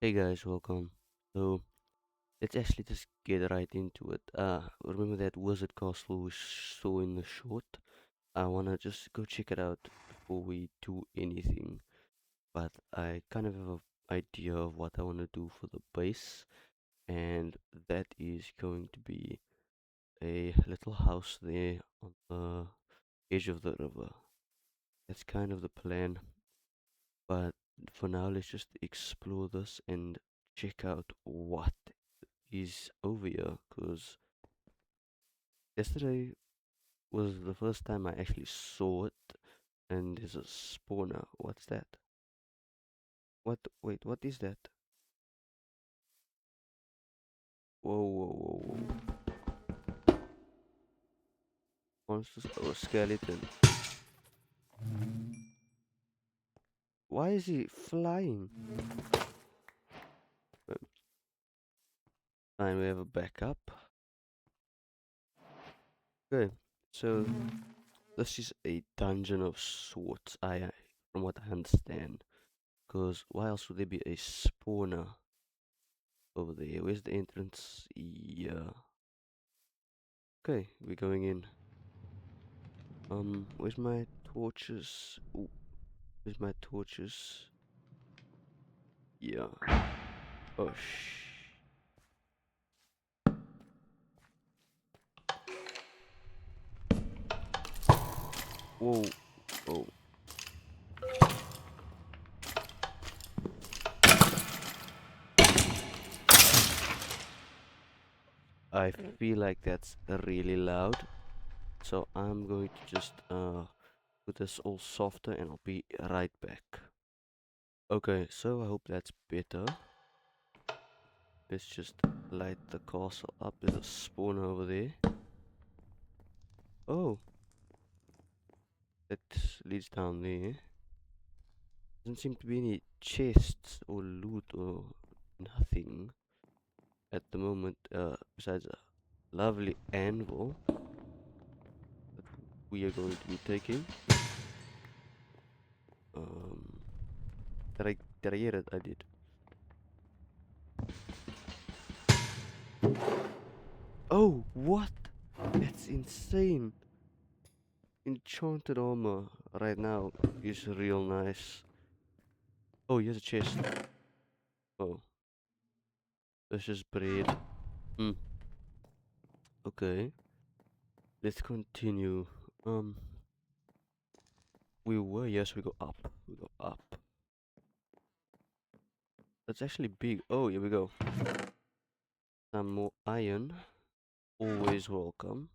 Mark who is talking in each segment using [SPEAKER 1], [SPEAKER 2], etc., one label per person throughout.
[SPEAKER 1] Hey guys, welcome. So let's actually just get right into it. Remember that wizard castle we saw in the short? I wanna just go check it out before we do anything. But I kind of have an idea of what I wanna do for the base, and that is going to be a little house there on the edge of the river. That's kind of the plan. But for now, let's just explore this and check out what is over here, because yesterday was the first time I actually saw it, and there's a spawner. What's that? What? Wait, what is that? Whoa, whoa, whoa, whoa. Monsters? Oh, skeleton. Why is he flying? And we have a backup. Okay, so this is a dungeon of sorts, from what I understand. Because why else would there be a spawner over there? Where's the entrance? Yeah. Okay, we're going in. Where's my torches? Ooh, where's my torches? Yeah. Oh, whoa. Oh. I feel like that's really loud. So I'm going to just put this all softer and I'll be right back. Okay, so I hope that's better. Let's just light the castle up. There's a spawner over there. Oh, that leads down there. Doesn't seem to be any chests or loot or nothing at the moment, besides a lovely anvil that we are going to be taking. Um, did I hear it? I did. Oh, what? That's insane. Enchanted armor right now is real nice. Oh, here's a chest. Oh, this is bread. Hmm. Okay, let's continue. Um, yes, we go up. We go up. That's actually big. Oh, here we go. Some more iron. Always welcome.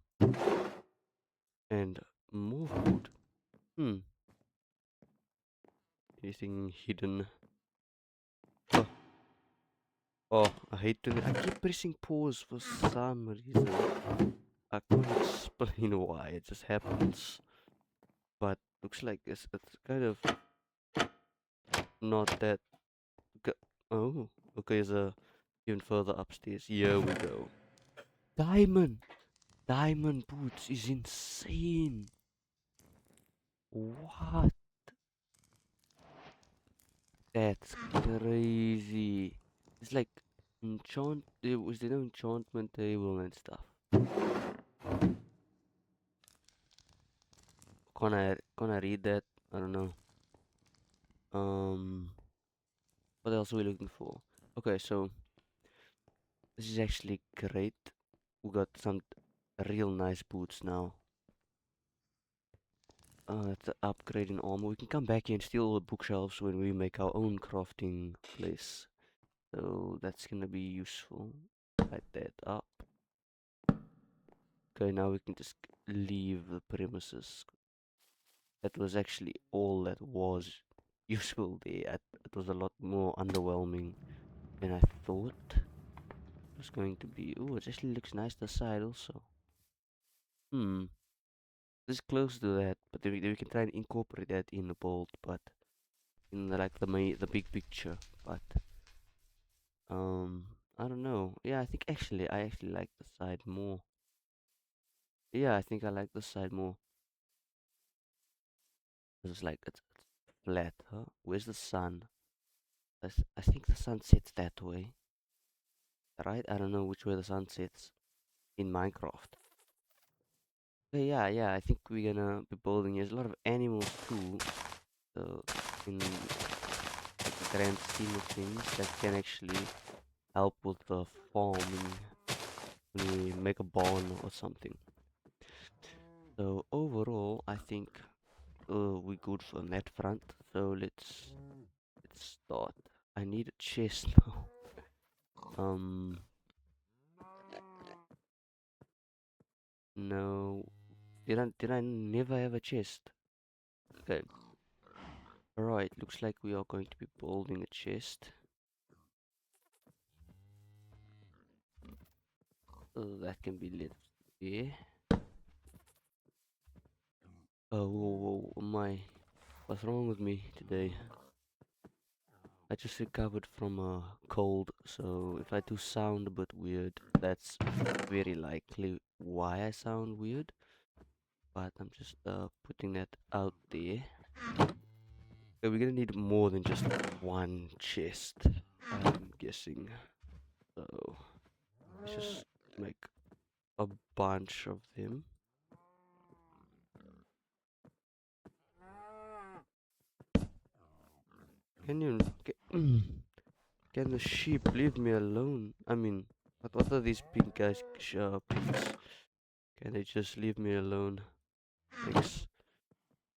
[SPEAKER 1] And more food. Hmm. Anything hidden? Oh, oh, I hate doing it. I keep pressing pause for some reason. I can't explain why. It just happens. But looks like it's kind of not that. Oh, okay. There's a even further upstairs. Here we go. Diamond. Diamond boots is insane. What? That's crazy. It's like was there no enchantment table and stuff? Can I read that? I don't know. Um, what else are we looking for? Okay, so this is actually great. We got some real nice boots now. It's an upgrade in armor. We can come back here and steal all the bookshelves when we make our own crafting place. So that's gonna be useful. Light that up. Okay, now we can just leave the premises. That was actually all that was useful there. It was a lot more underwhelming than I thought it was going to be. Oh, it actually looks nice the side also. Hmm, this close to that, but then we can try and incorporate that in the bold, but in like the big picture. But I don't know. Yeah, I actually like the side more. Yeah, I think I like the side more. It's like it's flat, huh? Where's the sun? I think the sun sets that way, right? I don't know which way the sun sets in Minecraft. But yeah, I think we're gonna be building. There's a lot of animals too, so in like the grand scheme of things, that can actually help with the farming when we make a barn or something. So overall, I think we're good on that front. So let's start. I need a chest now. Um, no, did I never have a chest? Okay, alright. Looks like we are going to be building a chest. That can be left there. Oh, whoa, my, what's wrong with me today? I just recovered from a cold, so if I do sound a bit weird, that's very likely why I sound weird. But I'm just putting that out there. Okay, we're gonna need more than just one chest, I'm guessing. So let's just make a bunch of them. Can you can the sheep leave me alone? I mean, what are these pink guys, pigs? Can they just leave me alone? Thanks.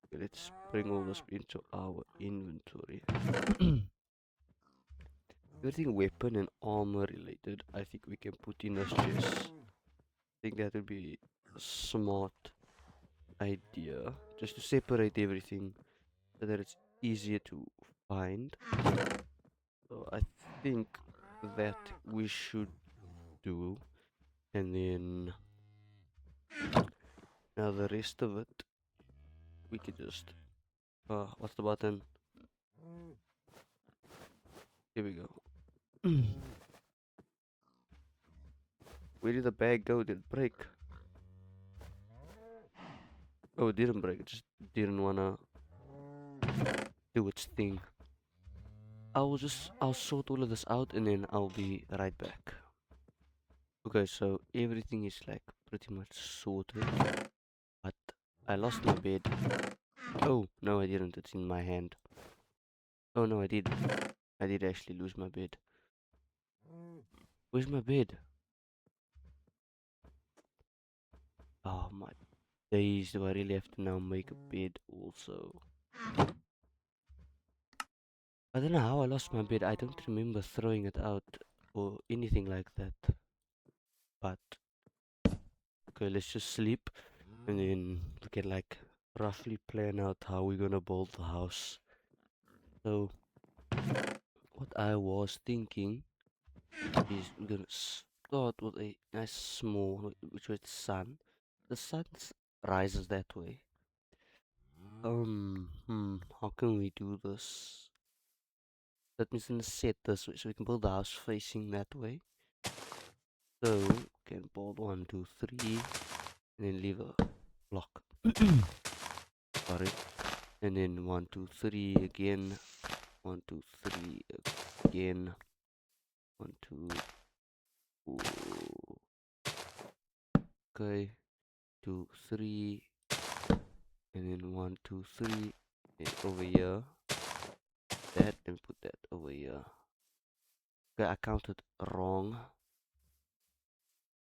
[SPEAKER 1] Okay, let's bring all this into our inventory. Everything weapon and armor related, I think we can put in this chest. I think that would be a smart idea, just to separate everything so that it's easier to find. So I think that we should do, and then now the rest of it we could just what's the button? Here we go. Where did the bag go? Did it break? Oh, it didn't break. It just didn't wanna do its thing. I'll sort all of this out and then I'll be right back. Okay, so everything is like pretty much sorted, but I lost my bed. Oh, no, I didn't. It's in my hand. Oh, no, I did. I did actually lose my bed. Where's my bed? Oh, my days. Do I really have to now make a bed also? I don't know how I lost my bed. I don't remember throwing it out or anything like that. But, okay, let's just sleep and then we can like roughly plan out how we're gonna build the house. So, what I was thinking is we're gonna start with a nice small, which is sun. The sun rises that way. How can we do this? That means gonna set this way so we can build the house facing that way. So, we can build 1, 2, 3, and then leave a block. Sorry. And then 1, 2, 3 again. 1, 2, 3 again. 1, 2. Ooh. Okay. 2, 3. And then 1, 2, 3. And over here. That and put that over here. Okay, I counted wrong.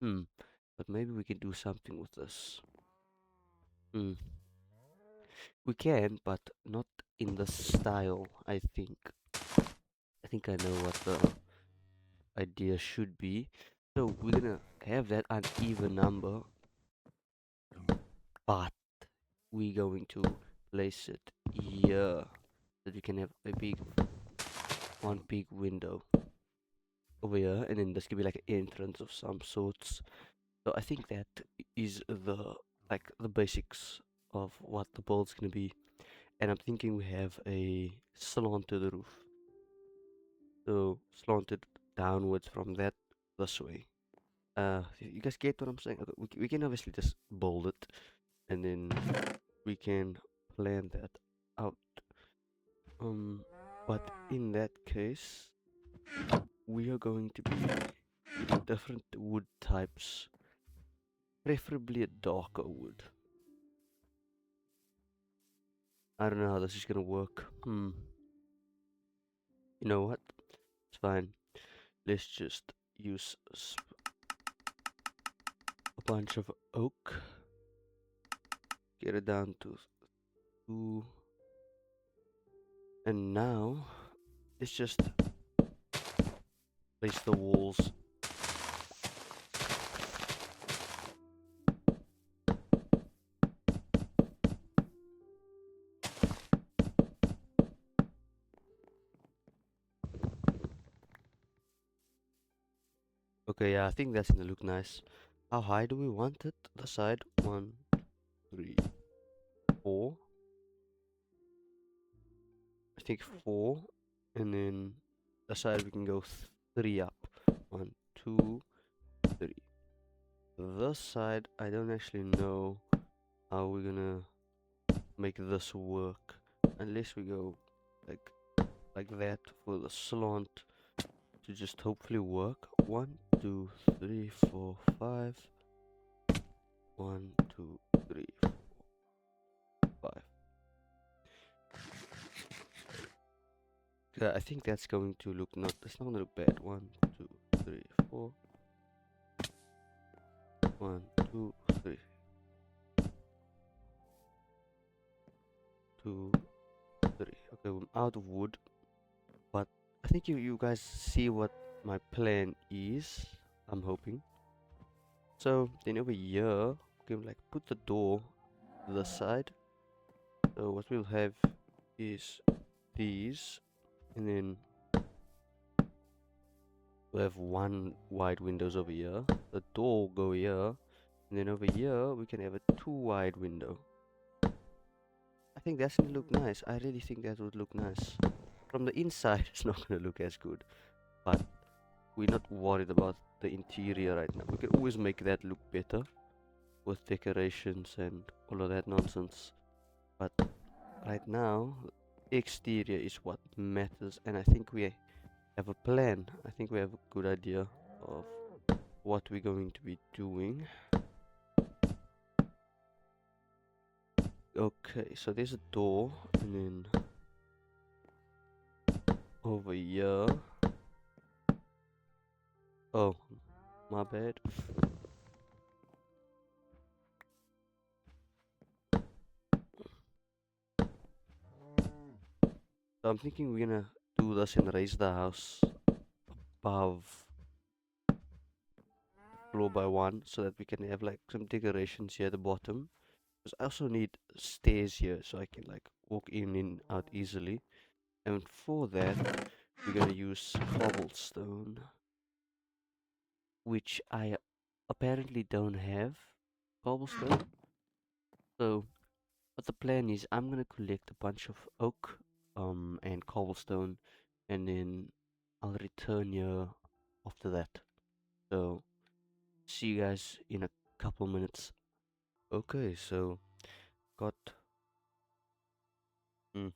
[SPEAKER 1] But maybe we can do something with this. We can, but not in the style, I think. I think I know what the idea should be. So we're gonna have that uneven number, but we're going to place it here so that we can have a one big window over here, and then this could be like an entrance of some sorts. So I think that is the basics of what the build's gonna be. And I'm thinking we have a slanted roof. So slanted downwards from that this way. You guys get what I'm saying? Okay, we can obviously just build it and then we can plan that out. Um, But in that case, we are going to be using different wood types, preferably a darker wood. I don't know how this is gonna work. You know what? It's fine. Let's just use a bunch of oak. Get it down to 2. And now, let's just place the walls. Okay, yeah, I think that's gonna look nice. How high do we want it? The side? 1, 3, 4. I think 4. And then the side we can go 3 up. 1, 2, 3. This side, I don't actually know how we're gonna make this work. Unless we go like that for the slant to just hopefully work. 1, 2, 3, 4, 5. 1, 2, 3, 4, 5. I think that's going to look that's not gonna look bad. 1, 2, 3, 4. 1, 2, 3. 2, 3. Okay, I'm out of wood, but I think you guys see what my plan is. I'm hoping. So then over here, we can like put the door to the side. So what we'll have is these, and then we'll have one wide windows over here. The door will go here, and then over here we can have a 2 wide window. I think that's gonna look nice. I really think that would look nice. From the inside, it's not gonna look as good, but we're not worried about the interior right now. We can always make that look better with decorations and all of that nonsense. But right now, exterior is what matters, and I think we have a plan. I think we have a good idea of what we're going to be doing. Okay, so there's a door, and then over here. Oh, my bad. So I'm thinking we're gonna do this and raise the house above floor by 1 so that we can have like some decorations here at the bottom. Because I also need stairs here so I can like walk in and out easily. And for that, we're gonna use cobblestone, which I apparently don't have cobblestone. So what the plan is, I'm gonna collect a bunch of oak and cobblestone, and then I'll return here after that. So see you guys in a couple minutes. Okay, so got mm,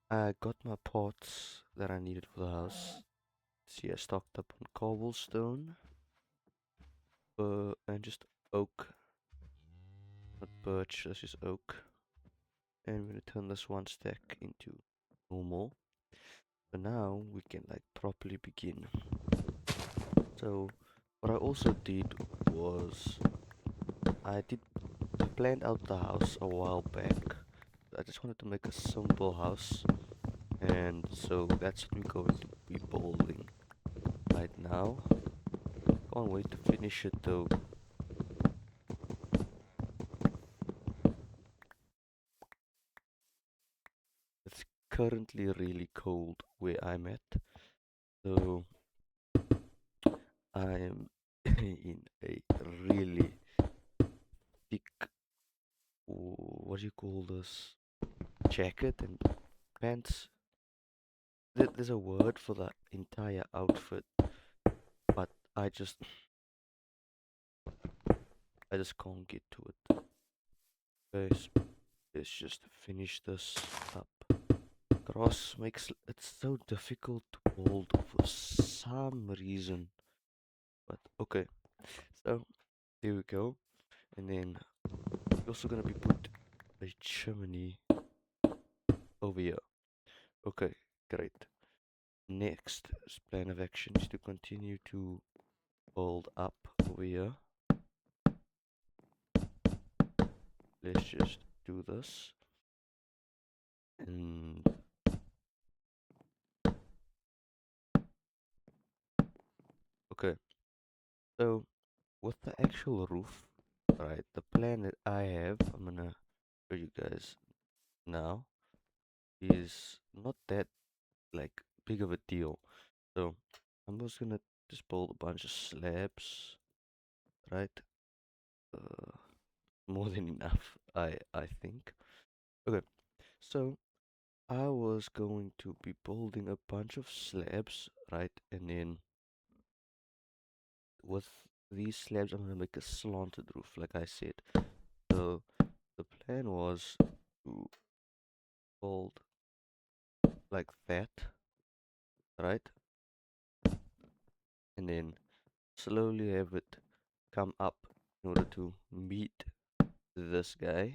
[SPEAKER 1] I got my pots that I needed for the house. See, I stocked up on cobblestone, and just oak, not birch. This is oak, and we're gonna turn this one stack into normal. So now we can like properly begin. So what I also did was I planned out the house a while back. I just wanted to make a simple house, and so that's what we're going to be building right now. Can't wait to finish it though. It's currently really cold where I'm at, so I'm in a really thick, what do you call this, jacket and pants. There's a word for the entire outfit, but I just can't get to it. Guys, let's just finish this up. Ross makes it so difficult to build for some reason. But okay, so there we go. And then we're also gonna be put a chimney over here. Okay, great. Next plan of action is to continue to build up over here. Let's just do this. And okay, so with the actual roof, right, the plan that I have, I'm gonna show you guys now, is not that like big of a deal. So I'm just gonna just build a bunch of slabs, right? Uh, more than enough, I think. Okay, so I was going to be building a bunch of slabs, right? And then with these slabs, I'm gonna make a slanted roof, like I said. So the plan was to build like that, right? And then slowly have it come up in order to meet this guy.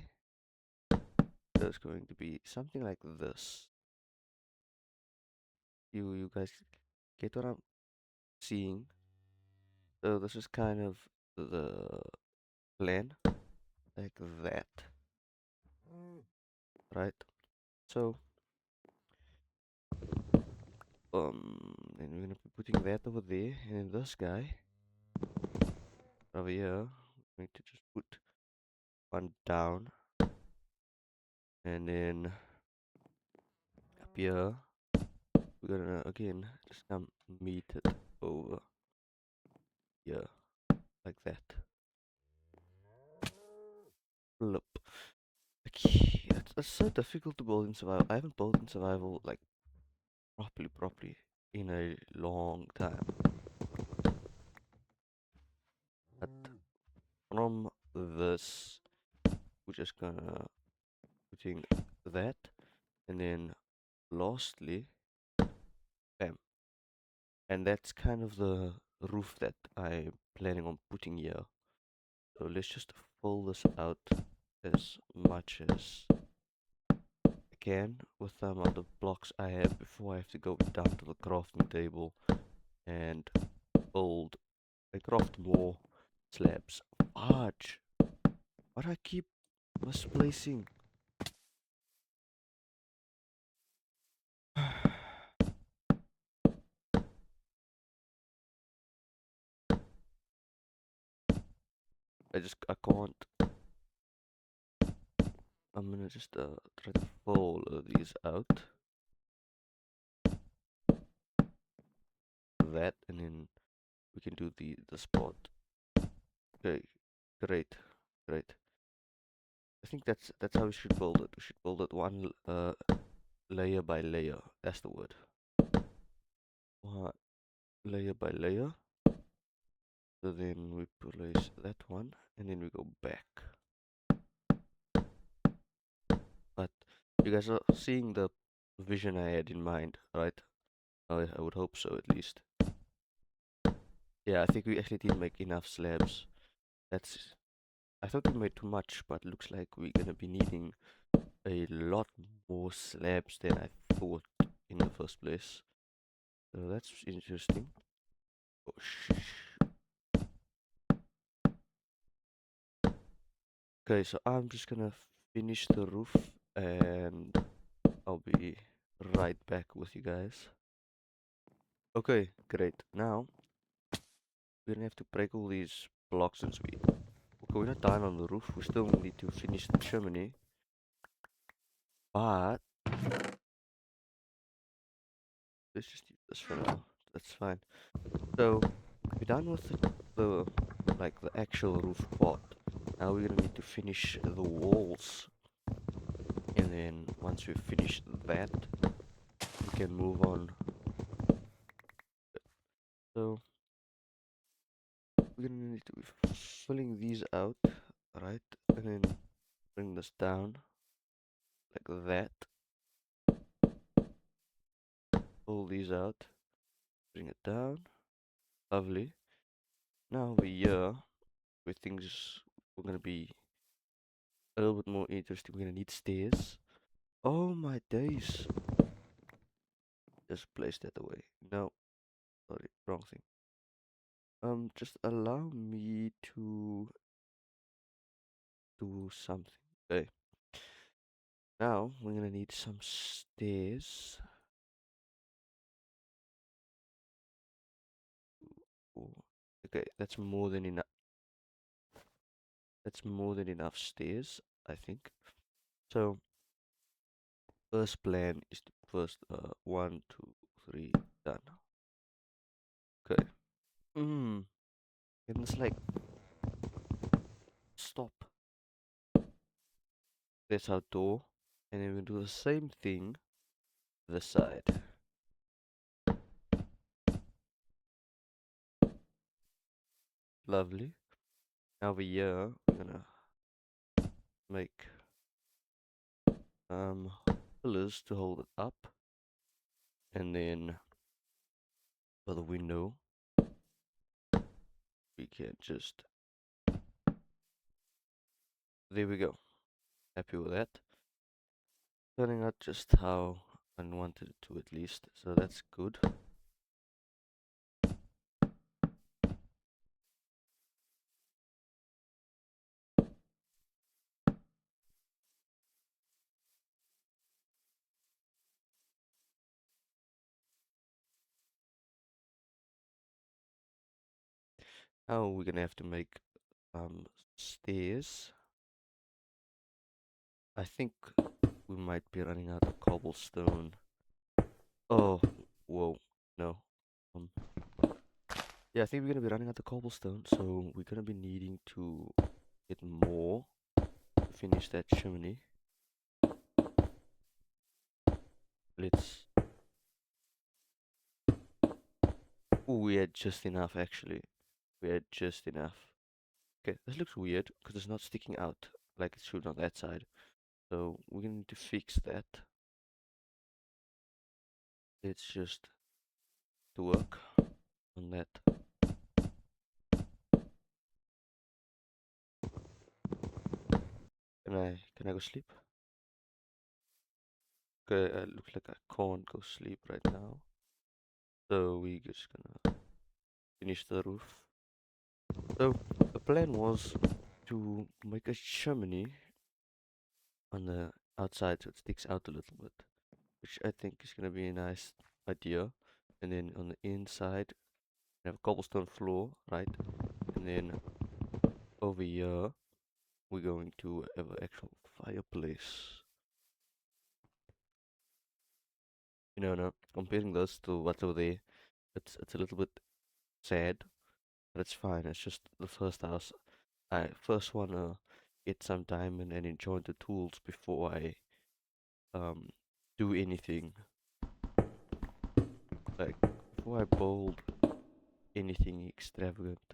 [SPEAKER 1] So it's going to be something like this. You guys get what I'm seeing? So this is kind of the plan, like that, right? So then we're gonna be putting that over there, and then this guy over here, we're going to just put one down, and then up here, we're gonna again just come meet it over here, like that. Flip. Okay, it's so difficult to build in survival. I haven't built in survival like properly in a long time. But from this, we're just gonna putting that, and then lastly, bam. And that's kind of the roof that I'm planning on putting here. So let's just fill this out as much as I can with the amount of blocks I have before I have to go down to the crafting table and build and craft more slabs. Fudge! Why do I keep misplacing? I can't. I'm gonna just try to pull these out. That, and then we can do the spot. Okay, great, great. I think that's how we should build it. We should build it one layer by layer. That's the word. One layer by layer. So then we place that one, and then we go back. But you guys are seeing the vision I had in mind, right? I would hope so, at least. Yeah, I think we actually didn't make enough slabs. That's. I thought we made too much, but looks like we're gonna be needing a lot more slabs than I thought in the first place. So that's interesting. Oh, okay, so I'm just gonna finish the roof and I'll be right back with you guys. Okay, great. Now we're gonna have to break all these blocks since we're not done on the roof. We still need to finish the chimney, but let's just use this for now. That's fine. So we're done with the like the actual roof part. Now we're gonna need to finish the walls, and then once we finish that, we can move on. So we're gonna need to be filling these out, right? And then bring this down like that. these out. Bring it down. Lovely. Now we're here where things are gonna be a little bit more interesting. We're gonna need stairs. Oh my days. Just place that away. No, sorry, wrong thing. Just allow me to do something. Okay. Now we're gonna need some stairs. Ooh, okay, that's more than enough. That's more than enough stairs, I think. So first plan is to first 1, 2, 3, done. Okay. And it's like stop. That's our door. And then we do the same thing this side. Lovely. Now we're here, we're gonna make pillars to hold it up. And then for the window we can just, there we go. Happy with that. Turning out just how I wanted it to, at least, so that's good. Now we're gonna have to make stairs. I think we might be running out of cobblestone. Oh, whoa, no. Yeah, I think we're gonna be running out of cobblestone, so we're gonna be needing to get more to finish that chimney. Let's. Oh, we had just enough, actually. We had just enough. Okay, this looks weird because it's not sticking out like it should on that side. So we're gonna need to fix that. Let's just to work on that. Can I go sleep? Okay, looks like I can't go sleep right now. So we just gonna finish the roof. So the plan was to make a chimney on the outside so it sticks out a little bit, which I think is gonna be a nice idea. And then on the inside, we have a cobblestone floor, right? And then over here, we're going to have an actual fireplace. No, comparing this to what's over there, it's a little bit sad, but it's fine. It's just the first house. I first wanna get some diamond and enjoy the tools before I um do anything. Like before I build anything extravagant,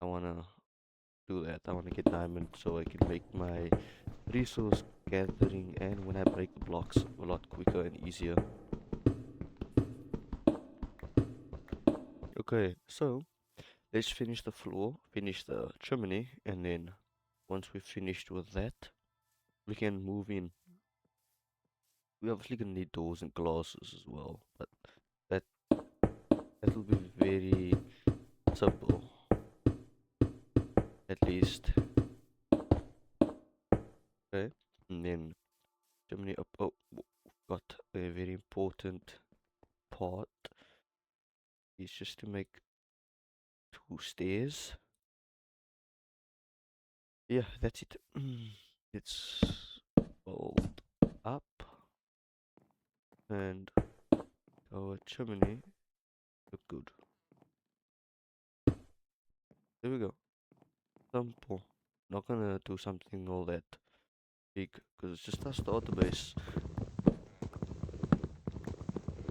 [SPEAKER 1] I wanna do that. I wanna get diamond so I can make my resource gathering and when I break the blocks a lot quicker and easier. Okay, so let's finish the floor, finish the chimney, and then once we're finished with that, we can move in. We're obviously gonna need doors and glasses as well, but that that'll be very simple. At least. Okay. And then chimney up. Oh, got a very important part. Is just to make 2 stairs. Yeah, that's it. It's fold up and our chimney look good. There we go. Simple. Not gonna do something all that big because it's just a starter base.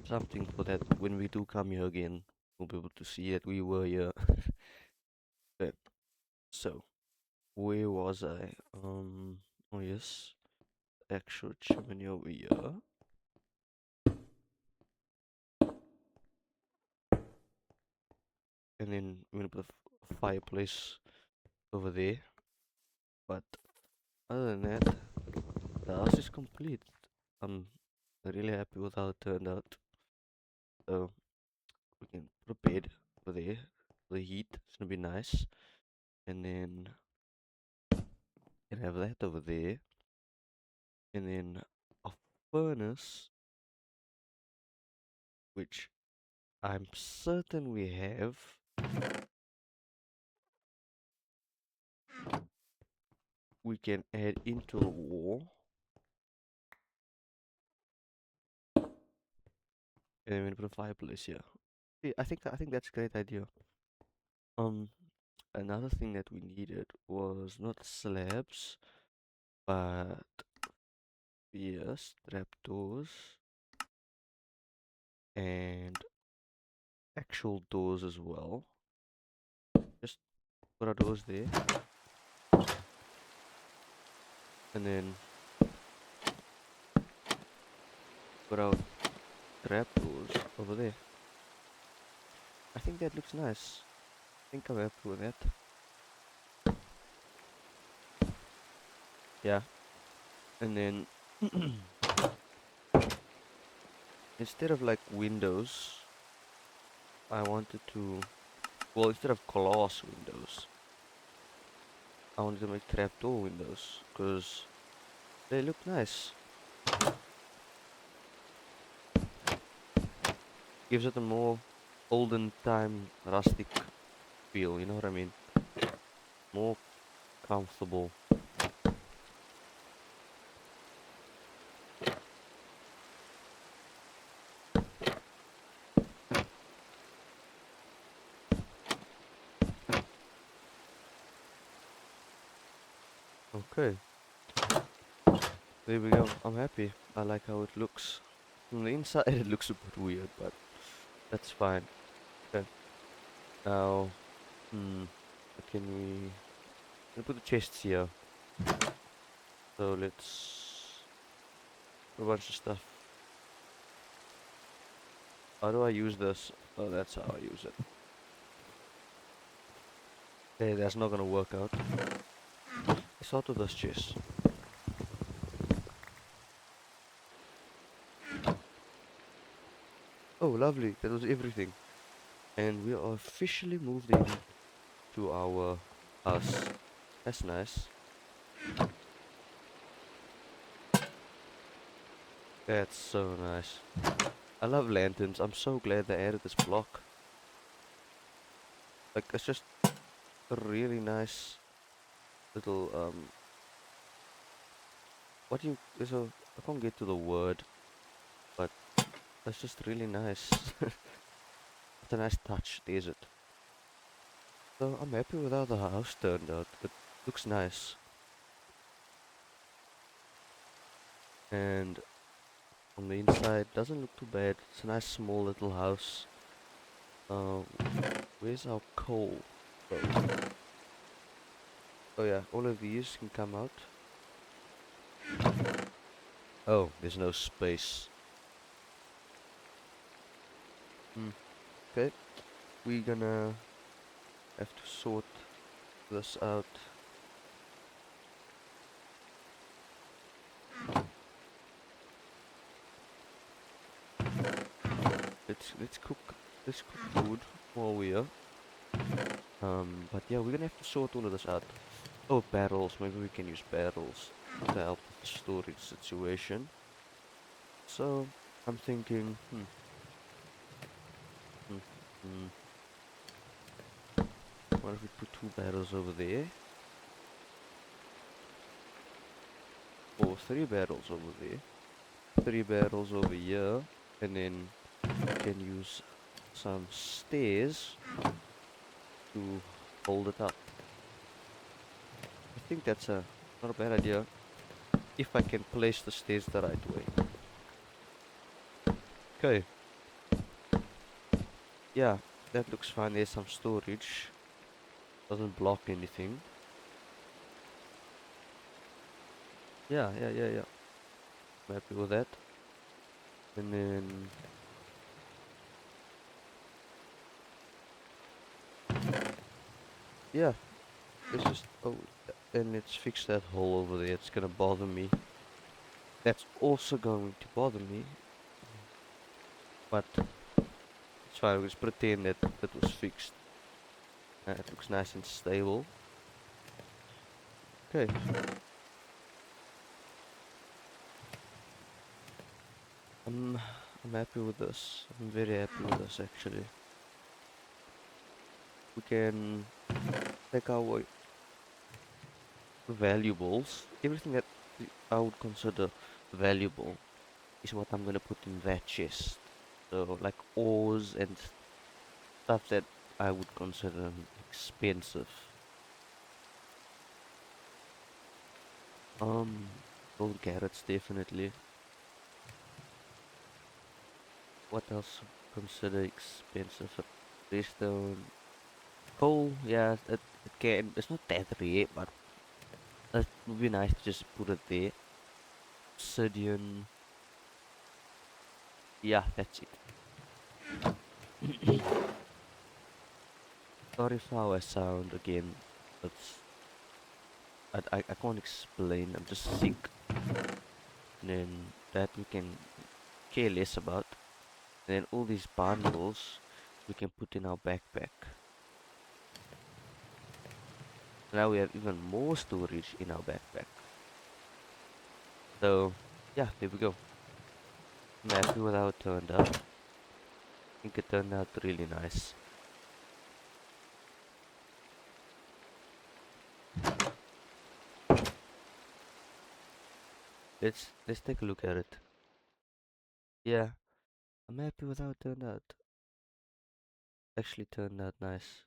[SPEAKER 1] Something for that when we do come here again, we'll be able to see that we were here. Okay, so where was I? Oh yes, actual chimney over here. and then I'm gonna put a fireplace over there. But other than that, the house is complete. I'm really happy with how it turned out. So we can put a bed over there for the heat. It's gonna be nice. And then you can have that over there. And then a furnace, which I'm certain we have. We can add into the wall. And then we put a fireplace here. See, I think that's a great idea. Um, another thing that we needed was not slabs, but yes, trapdoors and actual doors as well. Just put our doors there, and then put our trapdoors over there. I think that looks nice. I think I'm happy with that. Yeah, and then instead of like windows, I wanted to, well, instead of glass windows, I wanted to make trapdoor windows because they look nice. Gives it a more olden time rustic feel, you know what I mean? More comfortable. Okay, there we go. I'm happy. I like how it looks. From the inside it looks a bit weird, but that's fine. Okay. Now, what can we... Put the chests here. So let's put a bunch of stuff. How do I use this? Oh, that's how I use it. Okay, that's not gonna work out. Let's start with this chest. Oh, lovely. That was everything. And we are officially moved in to our house. That's nice. That's so nice. I love lanterns. I'm so glad they added this block. Like, it's just a really nice little, what do you, there's a, I can't get to the word, but it's just really nice. It's a nice touch, there's it. So I'm happy with how the house turned out. It looks nice. And on the inside, doesn't look too bad. It's a nice small little house. Uh, where's our coal? Oh yeah, all of these can come out. Oh, there's no space. Okay, we're gonna have to sort this out. Let's cook food while we're here. But yeah, we're gonna have to sort all of this out. Oh, barrels. Maybe we can use barrels to help with the storage situation. So I'm thinking, hmm, hmm. What if we put 2 barrels over there? Or 3 barrels over there? 3 barrels over here, and then we can use some stairs to hold it up. I think that's not a bad idea if I can place the stairs the right way. Okay, yeah, that looks fine. There's some storage, doesn't block anything. Yeah. I'm happy with that. And then yeah, it's just and it's fixed that hole over there. It's gonna bother me. That's also going to bother me, but it's fine. We'll just pretend that it was fixed. It looks nice and stable. Okay, I'm I'm happy with this. I'm very happy with this actually. We can take our valuables, everything that I would consider valuable is what I'm gonna put in that chest. So like ores and stuff that I would consider expensive. Um, gold carrots definitely. What else consider expensive? Redstone, coal. Yeah, it can. It's not that rare, but it would be nice to just put it there. Obsidian. Yeah, that's it. Sorry for how I sound again. It's I can't explain. I'm just sick. And then that we can care less about. And then all these bundles we can put in our backpack. Now we have even more storage in our backpack. So yeah, there we go. I'm happy with how it turned out. I think it turned out really nice. Let's take a look at it. Yeah, I'm happy with how it turned out. Actually turned out nice.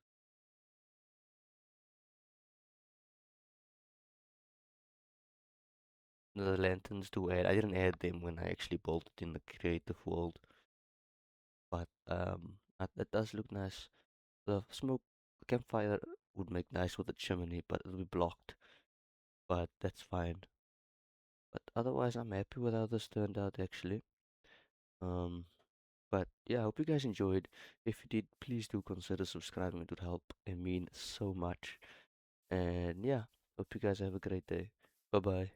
[SPEAKER 1] The lanterns do add. I didn't add them when I actually bolted in the creative world, but it does look nice. The smoke campfire would make nice with a chimney, but it'll be blocked. But that's fine. But otherwise, I'm happy with how this turned out actually. Um, but yeah, I hope you guys enjoyed. If you did, please do consider subscribing. It would help and mean so much. And yeah, hope you guys have a great day. Bye bye.